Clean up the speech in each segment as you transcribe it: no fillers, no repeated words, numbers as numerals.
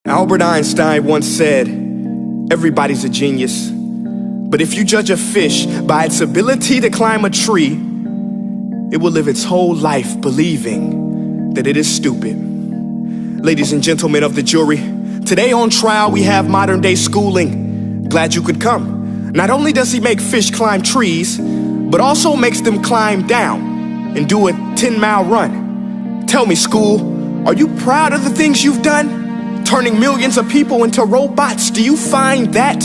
Albert Einstein once said, everybody's a genius, but if you judge a fish by its ability to climb a tree, it will live its whole life believing that it is stupid. Ladies and gentlemen of the jury, today on trial we have modern day schooling. Glad you could come. Not only does he make fish climb trees, but also makes them climb down and do a 10-mile run. Tell me, school, are you proud of the things you've done? Turning millions of people into robots, do you find that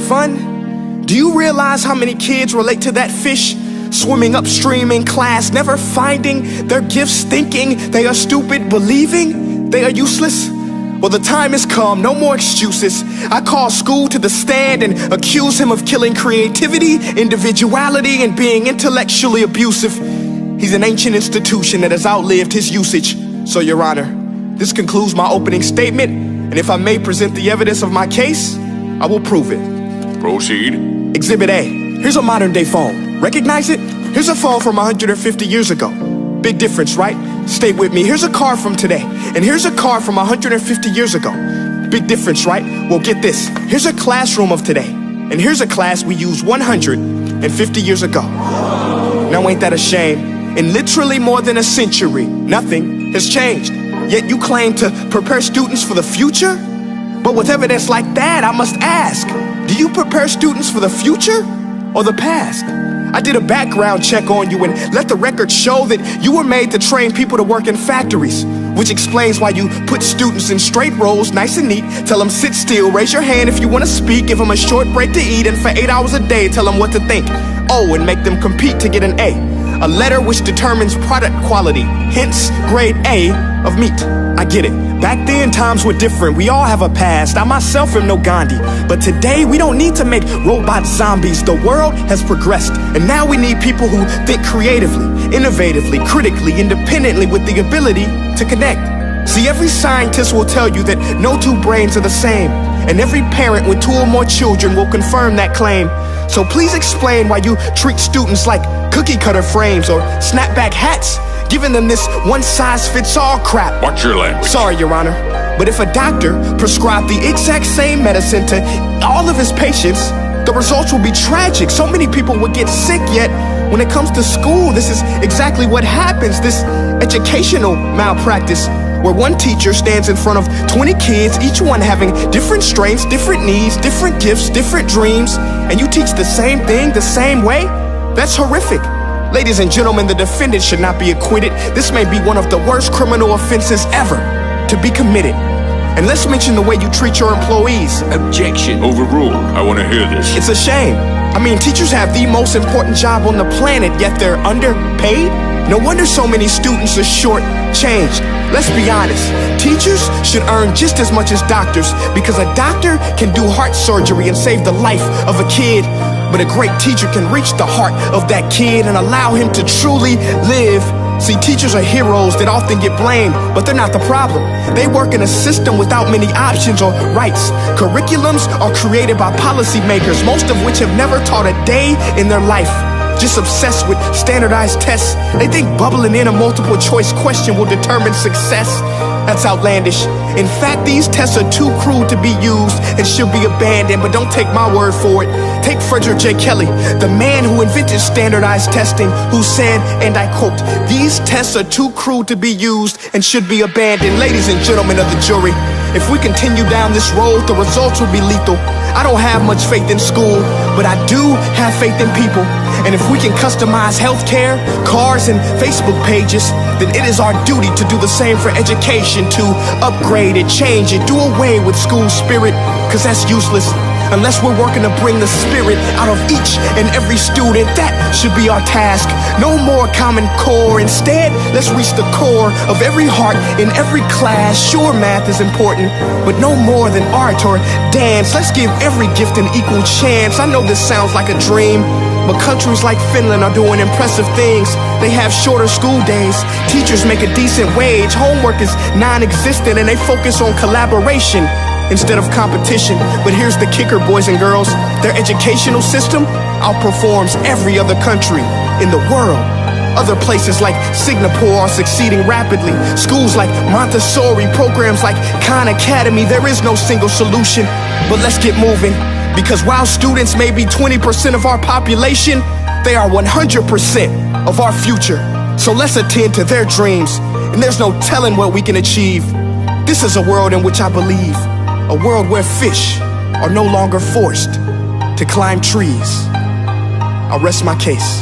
fun? Do you realize how many kids relate to that fish? Swimming upstream in class, never finding their gifts, thinking they are stupid, believing they are useless? Well, the time has come, no more excuses. I call school to the stand and accuse him of killing creativity, individuality, and being intellectually abusive. He's an ancient institution that has outlived his usage. So, Your Honor, this concludes my opening statement, and if I may present the evidence of my case, I will prove it. Proceed. Exhibit A. Here's a modern day phone. Recognize it? Here's a phone from 150 years ago. Big difference, right? Stay with me. Here's a car from today, and here's a car from 150 years ago. Big difference, right? Well, get this. Here's a classroom of today, and here's a class we used 150 years ago. Now ain't that a shame? In literally more than a century, nothing has changed. Yet you claim to prepare students for the future? But with evidence like that, I must ask, do you prepare students for the future or the past? I did a background check on you and let the record show that you were made to train people to work in factories, which explains why you put students in straight rows, nice and neat, tell them sit still, raise your hand if you want to speak, give them a short break to eat, and for 8 hours a day, tell them what to think. Oh, and make them compete to get an A letter which determines product quality, hence grade A of meat. I get it. Back then, times were different. We all have a past. I myself am no Gandhi. But today, we don't need to make robot zombies. The world has progressed. And now we need people who think creatively, innovatively, critically, independently, with the ability to connect. See, every scientist will tell you that no two brains are the same. And every parent with 2 or more children will confirm that claim. So please explain why you treat students like cookie cutter frames or snapback hats, giving them this one-size-fits-all crap. Watch your language. Sorry, Your Honor, but if a doctor prescribed the exact same medicine to all of his patients, the results will be tragic. So many people would get sick, yet when it comes to school, this is exactly what happens. This educational malpractice, where one teacher stands in front of 20 kids, each one having different strengths, different needs, different gifts, different dreams, and you teach the same thing the same way? That's horrific. Ladies and gentlemen, the defendant should not be acquitted. This may be one of the worst criminal offenses ever to be committed. And let's mention the way you treat your employees. Objection. Overruled. I want to hear this. It's a shame. I mean, teachers have the most important job on the planet, yet they're underpaid? No wonder so many students are short-changed. Let's be honest, teachers should earn just as much as doctors, because a doctor can do heart surgery and save the life of a kid, but a great teacher can reach the heart of that kid and allow him to truly live. See, teachers are heroes that often get blamed, but they're not the problem. They work in a system without many options or rights. Curriculums are created by policymakers, most of which have never taught a day in their life. Just obsessed with standardized tests. They think bubbling in a multiple choice question will determine success. That's outlandish. In fact, these tests are too crude to be used and should be abandoned, but don't take my word for it. Take Frederick J. Kelly, the man who invented standardized testing, who said, and I quote, "These tests are too crude to be used and should be abandoned." Ladies and gentlemen of the jury, if we continue down this road, the results will be lethal. I don't have much faith in school, but I do have faith in people. And if we can customize healthcare, cars, and Facebook pages, then it is our duty to do the same for education, to upgrade it, change it, do away with school spirit, because that's useless. Unless we're working to bring the spirit out of each and every student, that should be our task. No more Common Core. Instead, let's reach the core of every heart in every class. Sure, math is important, but no more than art or dance. Let's give every gift an equal chance. I know this sounds like a dream, but countries like Finland are doing impressive things. They have shorter school days. Teachers make a decent wage. Homework is non-existent, and they focus on collaboration instead of competition. But here's the kicker, boys and girls. Their educational system outperforms every other country in the world. Other places like Singapore are succeeding rapidly. Schools like Montessori, programs like Khan Academy, there is no single solution. But let's get moving, because while students may be 20% of our population, they are 100% of our future. So let's attend to their dreams, and there's no telling what we can achieve. This is a world in which I believe, a world where fish are no longer forced to climb trees. I'll rest my case.